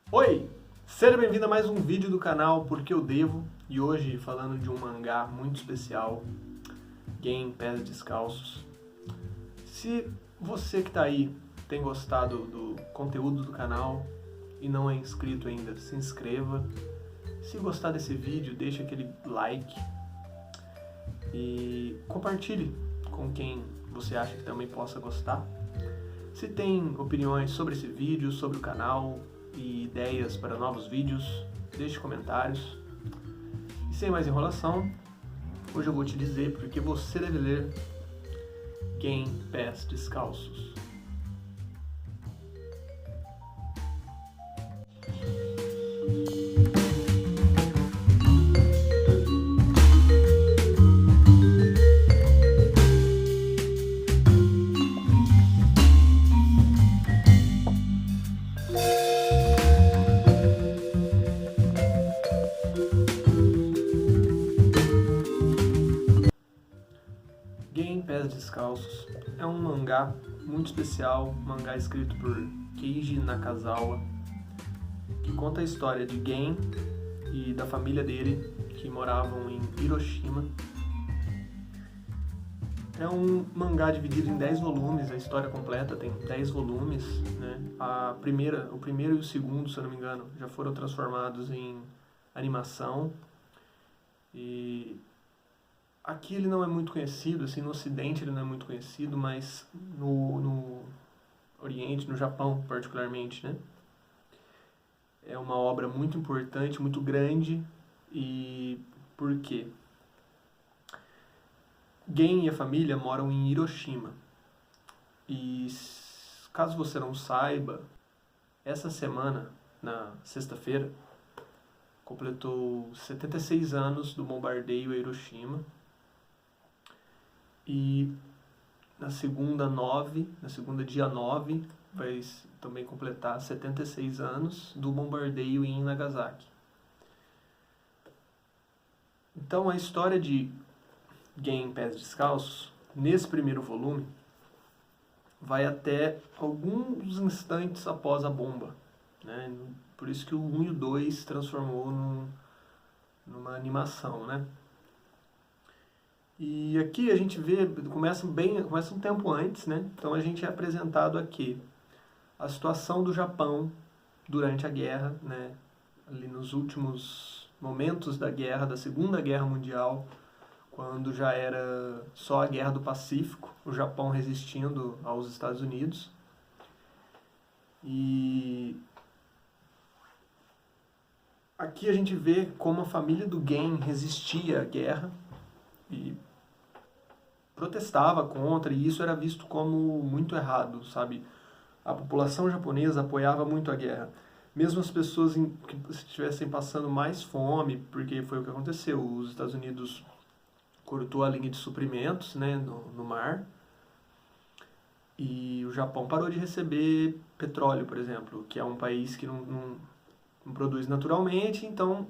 Oi! Seja bem-vindo a mais um vídeo do canal Porque Eu Devo, e hoje falando de um mangá muito especial, Gen Pés Descalços. Se você que está aí tem gostado do conteúdo do canal e não é inscrito ainda, se inscreva. Se gostar desse vídeo, deixa aquele like e compartilhe com quem você acha que também possa gostar. Se tem opiniões sobre esse vídeo, sobre o canal e ideias para novos vídeos, deixe comentários. E sem mais enrolação, hoje eu vou te dizer porque você deve ler Gen Pés Descalços. Gen Pés Descalços é um mangá muito especial, um mangá escrito por Keiji Nakazawa, que conta a história de Gen e da família dele, que moravam em Hiroshima. É um mangá dividido em 10 volumes, a história completa tem 10 volumes, né? O primeiro e o segundo, se eu não me engano, já foram transformados em animação. E aqui ele não é muito conhecido, assim, no Ocidente ele não é muito conhecido, mas no Oriente, no Japão particularmente, né? É uma obra muito importante, muito grande. E por quê? Gen e a família moram em Hiroshima. E caso você não saiba, essa semana, na sexta-feira, completou 76 anos do bombardeio a Hiroshima. E na segunda dia 9, vai também completar 76 anos do bombardeio em Nagasaki. Então a história de Gen Pés Descalços, nesse primeiro volume, vai até alguns instantes após a bomba, né? Por isso que o 1 e o 2 se transformou numa animação, né? E aqui a gente vê, começa um tempo antes, né? Então a gente é apresentado aqui a situação do Japão durante a guerra, né? Ali nos últimos momentos da guerra, da Segunda Guerra Mundial, quando já era só a Guerra do Pacífico, o Japão resistindo aos Estados Unidos. E aqui a gente vê como a família do Gen resistia à guerra e protestava contra, e isso era visto como muito errado, sabe? A população japonesa apoiava muito a guerra. Mesmo as pessoas que estivessem passando mais fome, porque foi o que aconteceu, os Estados Unidos cortou a linha de suprimentos, né, no mar, e o Japão parou de receber petróleo, por exemplo, que é um país que não produz naturalmente, então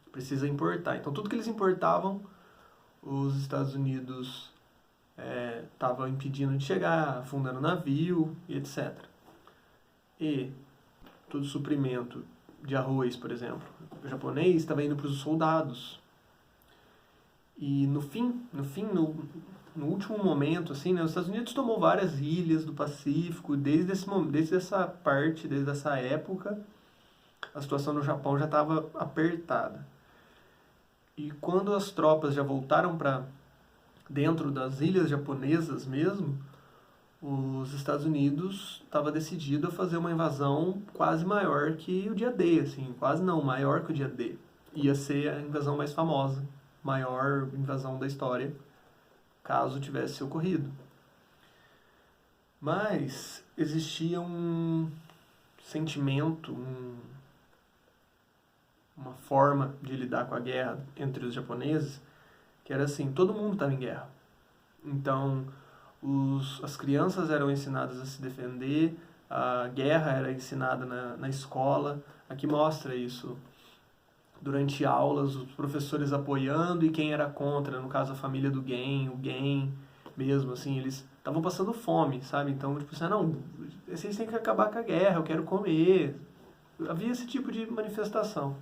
precisa importar. Então tudo que eles importavam, os Estados Unidos estavam impedindo de chegar, afundando navio e etc. E todo suprimento de arroz, por exemplo, o japonês estava indo para os soldados. E no último momento, assim, né, os Estados Unidos tomou várias ilhas do Pacífico, desde essa época, a situação no Japão já estava apertada. E quando as tropas já voltaram para dentro das ilhas japonesas mesmo, os Estados Unidos estava decidido a fazer uma invasão quase maior que o dia D, assim, quase não, maior que o dia D. Ia ser a invasão mais famosa, maior invasão da história, caso tivesse ocorrido. Mas existia um sentimento, uma forma de lidar com a guerra entre os japoneses, que era assim, todo mundo estava em guerra. Então, as crianças eram ensinadas a se defender, a guerra era ensinada na escola. Aqui mostra isso. Durante aulas, os professores apoiando e quem era contra, no caso a família do Gen, o Gen mesmo, assim, eles estavam passando fome, sabe? Então, tipo assim, não, vocês têm que acabar com a guerra, eu quero comer. havia esse tipo de manifestação.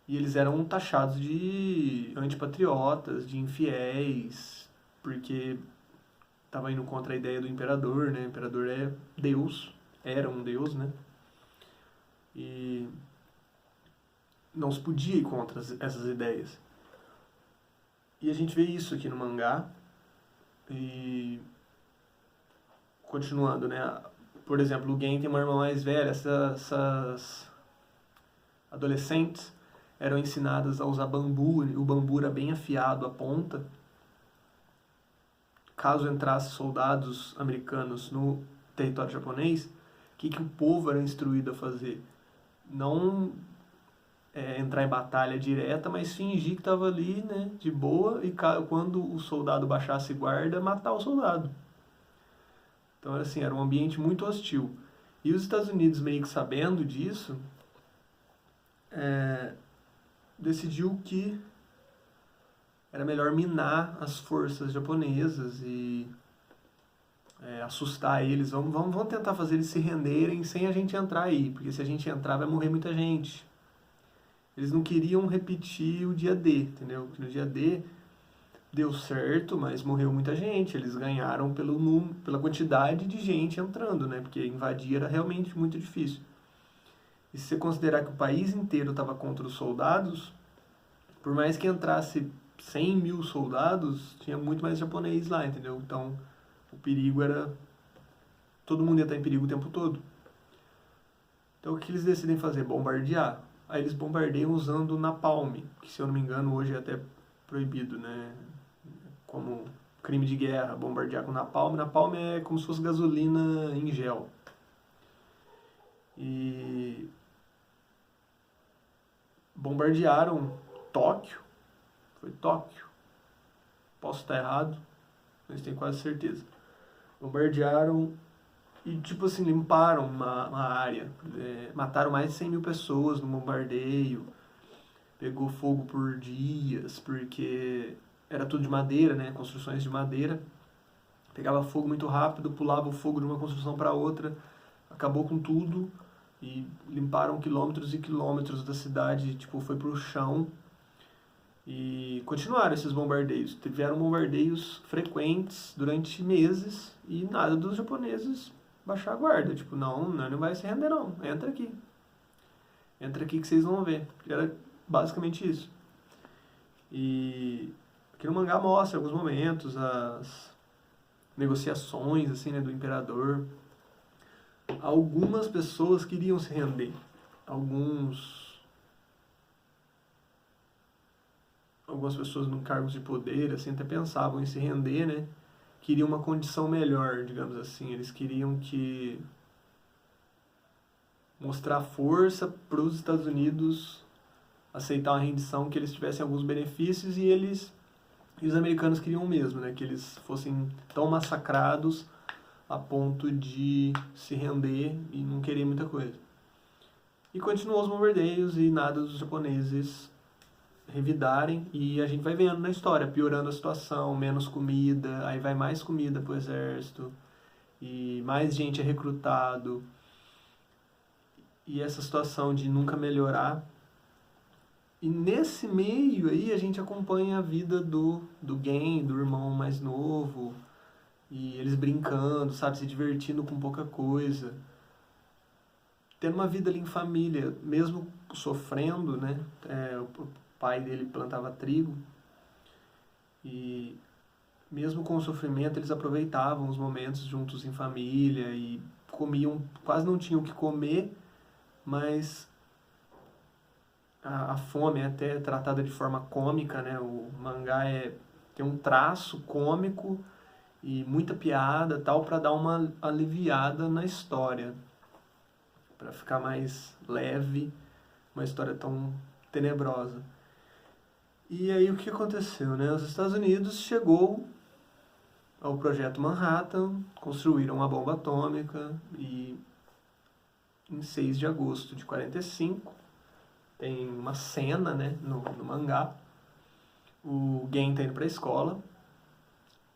E eles eram taxados de antipatriotas, de infiéis, porque estava indo contra a ideia do imperador, né? O imperador é Deus, era um Deus, né? E não se podia ir contra essas ideias. E a gente vê isso aqui no mangá. E continuando, né? Por exemplo, o Gen tem uma irmã mais velha. Essas adolescentes eram ensinadas a usar bambu. E o bambu era bem afiado, a ponta. Caso entrasse soldados americanos no território japonês, o que o povo era instruído a fazer? Não entrar em batalha direta, mas fingir que estava ali, né, de boa, e quando o soldado baixasse guarda, matar o soldado. Então, assim, era um ambiente muito hostil. E os Estados Unidos, meio que sabendo disso, decidiu que era melhor minar as forças japonesas e assustar eles. Vamos tentar fazer eles se renderem sem a gente entrar aí, porque se a gente entrar vai morrer muita gente. Eles não queriam repetir o dia D, entendeu? Porque no dia D deu certo, mas morreu muita gente. Eles ganharam pela quantidade de gente entrando, né? Porque invadir era realmente muito difícil. E se você considerar que o país inteiro estava contra os soldados, por mais que entrasse 100 mil soldados, tinha muito mais japonês lá, entendeu? Então, o perigo era... todo mundo ia estar em perigo o tempo todo. Então, o que eles decidem fazer? Bombardear. Aí eles bombardeiam usando napalm, que, se eu não me engano, hoje é até proibido, né? Como crime de guerra, bombardear com napalm. Napalm é como se fosse gasolina em gel. E bombardearam Tóquio. Foi Tóquio. Posso estar errado, mas tenho quase certeza. Bombardearam e, tipo assim, limparam uma área. Mataram mais de 100 mil pessoas no bombardeio. Pegou fogo por dias, porque era tudo de madeira, né? Construções de madeira. Pegava fogo muito rápido, pulava o fogo de uma construção para outra. Acabou com tudo e limparam quilômetros e quilômetros da cidade. Tipo, foi pro chão. E continuaram esses bombardeios. Tiveram bombardeios frequentes durante meses e nada dos japoneses baixar a guarda. Tipo, não vai se render não. Entra aqui. Entra aqui que vocês vão ver. Era basicamente isso. E aqui no mangá mostra alguns momentos, as negociações assim, né, do imperador. Algumas pessoas queriam se render. Algumas pessoas em cargos de poder assim, até pensavam em se render, né? Queriam uma condição melhor, digamos assim. Eles queriam mostrar força para os Estados Unidos aceitar uma rendição, que eles tivessem alguns benefícios, e os americanos queriam o mesmo, né? Que eles fossem tão massacrados a ponto de se render e não querer muita coisa. E continuou os bombardeios e nada dos japoneses revidarem, e a gente vai vendo na história, piorando a situação, menos comida, aí vai mais comida pro exército, e mais gente é recrutado, e essa situação de nunca melhorar. E nesse meio aí a gente acompanha a vida do Gen, do irmão mais novo, e eles brincando, sabe, se divertindo com pouca coisa, tendo uma vida ali em família, mesmo sofrendo, né? O pai dele plantava trigo, e mesmo com o sofrimento eles aproveitavam os momentos juntos em família e comiam, quase não tinham o que comer, mas a fome é até tratada de forma cômica, né? O mangá tem um traço cômico e muita piada, tal, para dar uma aliviada na história, para ficar mais leve, uma história tão tenebrosa. E aí o que aconteceu, né? Os Estados Unidos chegou ao projeto Manhattan, construíram uma bomba atômica, e em 6 de agosto de 45 tem uma cena, né, no mangá. O Gen tá indo pra escola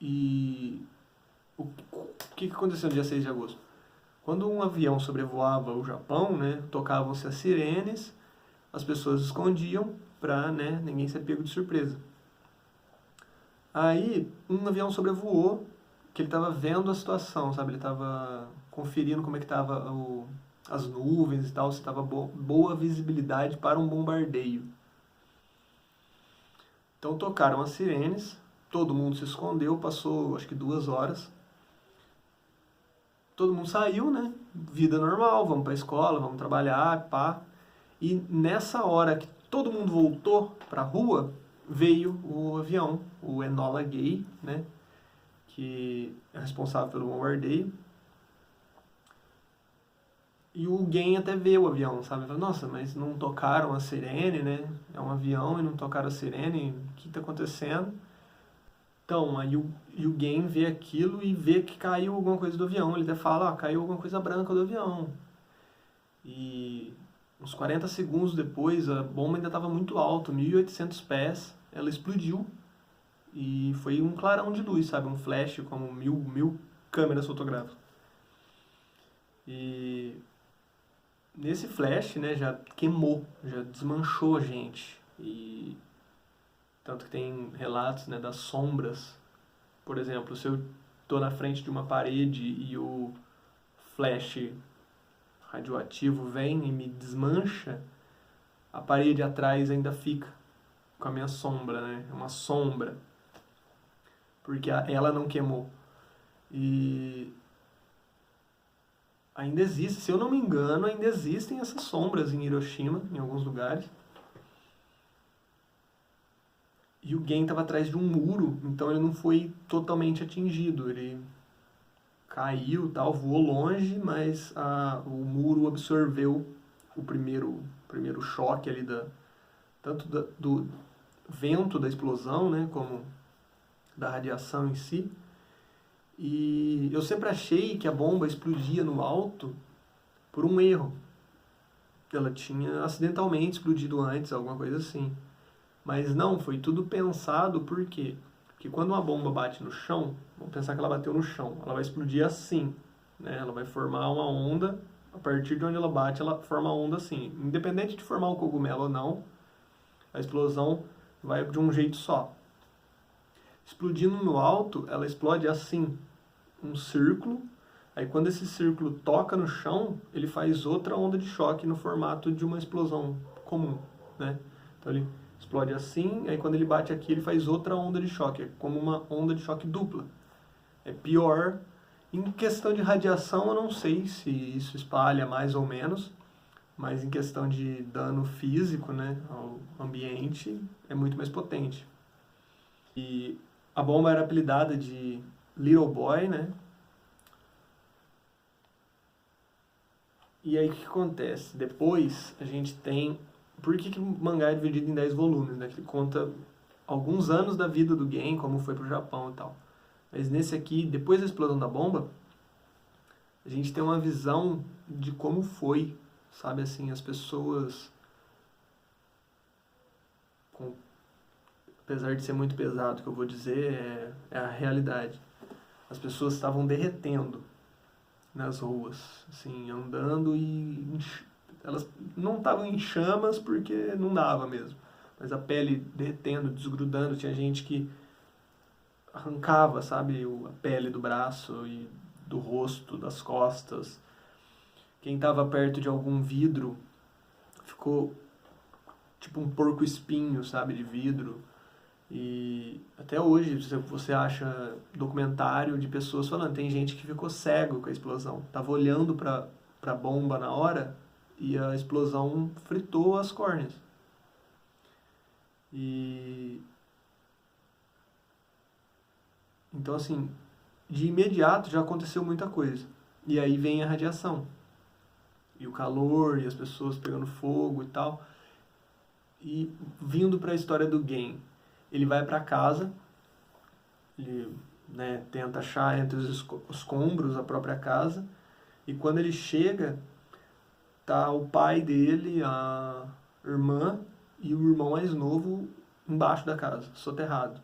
e o que aconteceu no dia 6 de agosto? Quando um avião sobrevoava o Japão, né, tocavam-se as sirenes, as pessoas escondiam para, né, ninguém ser pego de surpresa. Aí, um avião sobrevoou, que ele estava vendo a situação, sabe? Ele estava conferindo como é que estava as nuvens e tal, se estava boa visibilidade para um bombardeio. Então tocaram as sirenes, todo mundo se escondeu, passou acho que 2 horas. Todo mundo saiu, né? Vida normal, vamos para a escola, vamos trabalhar, pá. E nessa hora que todo mundo voltou para a rua, veio o avião, o Enola Gay, né? Que é responsável pelo bombardeio. E o Gen até vê o avião, sabe? Fala, nossa, mas não tocaram a sirene, né? É um avião e não tocaram a sirene, o que está acontecendo? Então, aí o Gen vê aquilo e vê que caiu alguma coisa do avião. Ele até fala, caiu alguma coisa branca do avião. E uns 40 segundos depois, a bomba ainda estava muito alta, 1.800 pés, ela explodiu. E foi um clarão de luz, sabe? Um flash como mil câmeras fotográficas. E nesse flash, né, já queimou, já desmanchou a gente. E tanto que tem relatos, né, das sombras. Por exemplo, se eu estou na frente de uma parede e o flash radioativo vem e me desmancha, a parede atrás ainda fica com a minha sombra, né? É uma sombra. Porque ela não queimou. E ainda existe, se eu não me engano, ainda existem essas sombras em Hiroshima, em alguns lugares. E o Gen estava atrás de um muro, então ele não foi totalmente atingido. Ele caiu, tal, voou longe, mas o muro absorveu o primeiro choque ali tanto do vento da explosão, né, como da radiação em si. E eu sempre achei que a bomba explodia no alto por um erro. Ela tinha acidentalmente explodido antes, alguma coisa assim. Mas não, foi tudo pensado por quê? Porque quando uma bomba bate no chão, vamos pensar que ela bateu no chão, ela vai explodir assim, né? Ela vai formar uma onda, a partir de onde ela bate, ela forma a onda assim. Independente de formar o cogumelo ou não, a explosão vai de um jeito só. Explodindo no alto, ela explode assim, um círculo. Aí quando esse círculo toca no chão, ele faz outra onda de choque no formato de uma explosão comum, né? Então ele explode assim, aí quando ele bate aqui ele faz outra onda de choque, é como uma onda de choque dupla. É pior. Em questão de radiação, eu não sei se isso espalha mais ou menos, mas em questão de dano físico, né, ao ambiente, é muito mais potente. E a bomba era apelidada de Little Boy, né? E aí o que acontece? Depois a gente tem... Por que o mangá é dividido em 10 volumes, né? Que ele conta alguns anos da vida do Gen, como foi pro Japão e tal. Mas nesse aqui, depois da explosão da bomba, a gente tem uma visão de como foi, sabe assim, as pessoas... Apesar de ser muito pesado, o que eu vou dizer é a realidade. As pessoas estavam derretendo nas ruas, assim, andando e elas não estavam em chamas porque não dava mesmo, mas a pele derretendo, desgrudando, tinha gente que arrancava, sabe, a pele do braço e do rosto, das costas. Quem estava perto de algum vidro ficou tipo um porco-espinho, sabe, de vidro. E até hoje você acha documentário de pessoas falando, tem gente que ficou cego com a explosão, tava olhando para a bomba na hora e a explosão fritou as córneas. E então assim, de imediato já aconteceu muita coisa. E aí vem a radiação. E o calor, e as pessoas pegando fogo e tal. E vindo para a história do Gen, ele vai para casa, ele, né, tenta achar entre os escombros a própria casa, e quando ele chega, tá o pai dele, a irmã e o irmão mais novo embaixo da casa, soterrado,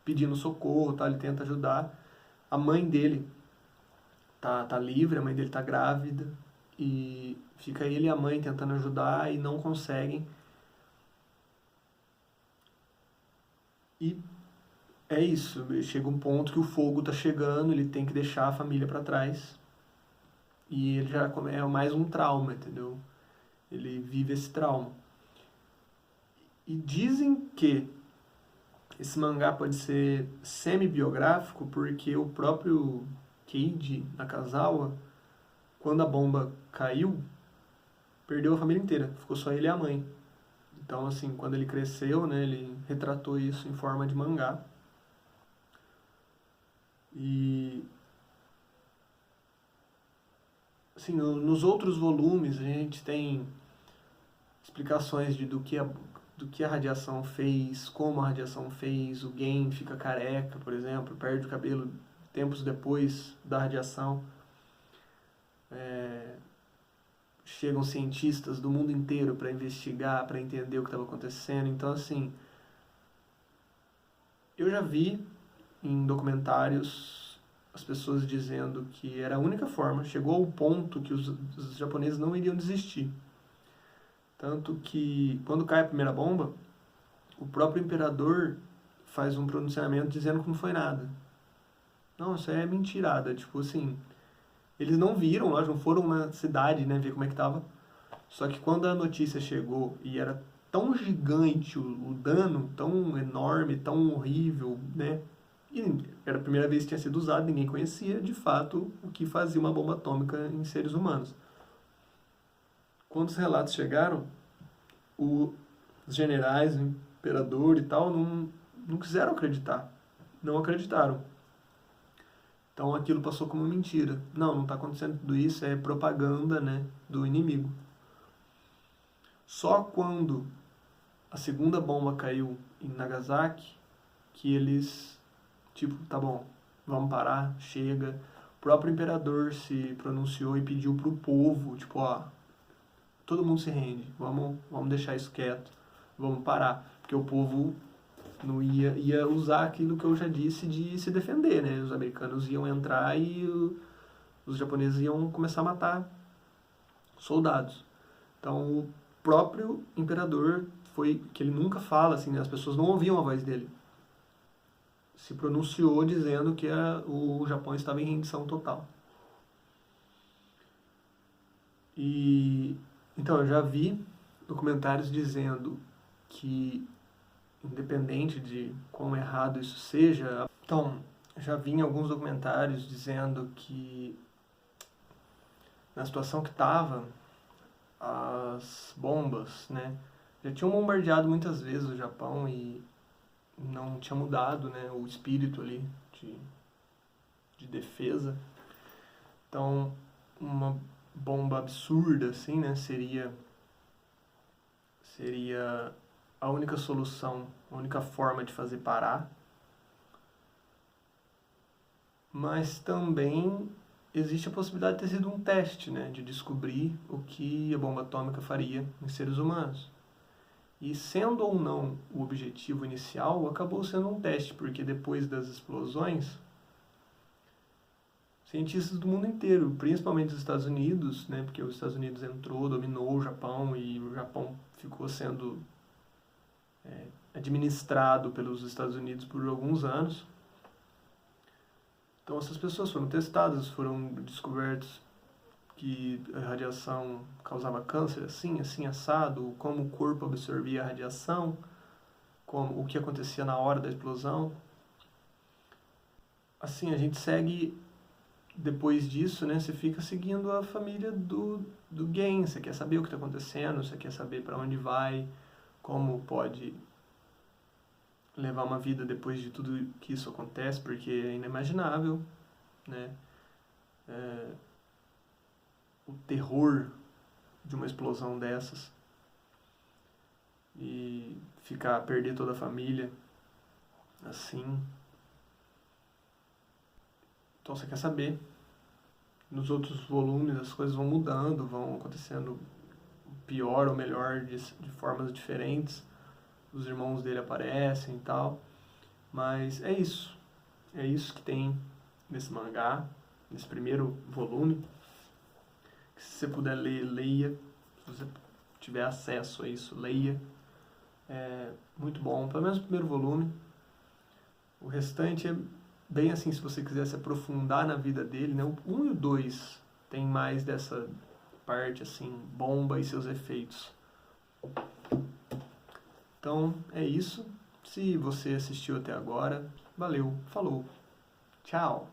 pedindo socorro, tá? Ele tenta ajudar. A mãe dele tá livre, a mãe dele tá grávida, e fica ele e a mãe tentando ajudar e não conseguem. E é isso, chega um ponto que o fogo tá chegando, ele tem que deixar a família para trás. E ele já é mais um trauma, entendeu? Ele vive esse trauma. E dizem que esse mangá pode ser semi-biográfico porque o próprio Keiji Nakazawa, quando a bomba caiu, perdeu a família inteira, ficou só ele e a mãe. Então, assim, quando ele cresceu, né, ele retratou isso em forma de mangá. E, assim, nos outros volumes a gente tem explicações do que a radiação fez, como a radiação fez, o Gen fica careca, por exemplo, perde o cabelo tempos depois da radiação. Chegam cientistas do mundo inteiro para investigar, para entender o que estava acontecendo. Então, assim, eu já vi em documentários as pessoas dizendo que era a única forma, chegou ao ponto que os japoneses não iriam desistir. Tanto que, quando cai a primeira bomba, o próprio imperador faz um pronunciamento dizendo que não foi nada. Não, isso é mentirada. Tipo assim, eles não viram, nós não foram na cidade, né, ver como é que tava. Só que quando a notícia chegou e era tão gigante o dano, tão enorme, tão horrível, né? E era a primeira vez que tinha sido usado, ninguém conhecia de fato o que fazia uma bomba atômica em seres humanos. Quando os relatos chegaram, os generais, o imperador e tal, não quiseram acreditar. Não acreditaram. Então aquilo passou como mentira. Não está acontecendo tudo isso, é propaganda, né, do inimigo. Só quando a segunda bomba caiu em Nagasaki, que eles, tipo, tá bom, vamos parar, chega. O próprio imperador se pronunciou e pediu pro povo, tipo, ó, todo mundo se rende, vamos deixar isso quieto, vamos parar. Porque o povo não ia usar aquilo que eu já disse de se defender, né? Os americanos iam entrar e os japoneses iam começar a matar soldados. Então, o próprio imperador foi, que ele nunca fala, assim, né? As pessoas não ouviam a voz dele. Se pronunciou dizendo que o Japão estava em rendição total. E então eu já vi documentários dizendo que, independente de quão errado isso seja, então já vi em alguns documentários dizendo que na situação que estava as bombas, né, já tinham bombardeado muitas vezes o Japão e não tinha mudado, né, o espírito ali de defesa. Então, uma bomba absurda, assim, né, seria a única solução, a única forma de fazer parar. Mas também existe a possibilidade de ter sido um teste, né, de descobrir o que a bomba atômica faria em seres humanos. E sendo ou não o objetivo inicial, acabou sendo um teste, porque depois das explosões, cientistas do mundo inteiro, principalmente dos Estados Unidos, né, porque os Estados Unidos entrou, dominou o Japão e o Japão ficou sendo administrado pelos Estados Unidos por alguns anos. Então essas pessoas foram testadas, foram descobertos que a radiação causava câncer assim, assim assado, como o corpo absorvia a radiação, como o que acontecia na hora da explosão. Assim, a gente segue. Depois disso, né, você fica seguindo a família do Gen, você quer saber o que está acontecendo, você quer saber para onde vai, como pode levar uma vida depois de tudo que isso acontece, porque é inimaginável, né, o terror de uma explosão dessas e perder toda a família, assim. Então você quer saber. Nos outros volumes as coisas vão mudando, vão acontecendo pior ou melhor de formas diferentes. Os irmãos dele aparecem e tal. Mas é isso. É isso que tem nesse mangá. nesse primeiro volume. Se você puder ler, leia. Se você tiver acesso a isso, leia. É muito bom, pelo menos o primeiro volume. O restante é bem assim, se você quiser se aprofundar na vida dele, né? O 1 e o 2 tem mais dessa parte assim, bomba e seus efeitos. Então é isso. Se você assistiu até agora, valeu, falou, tchau!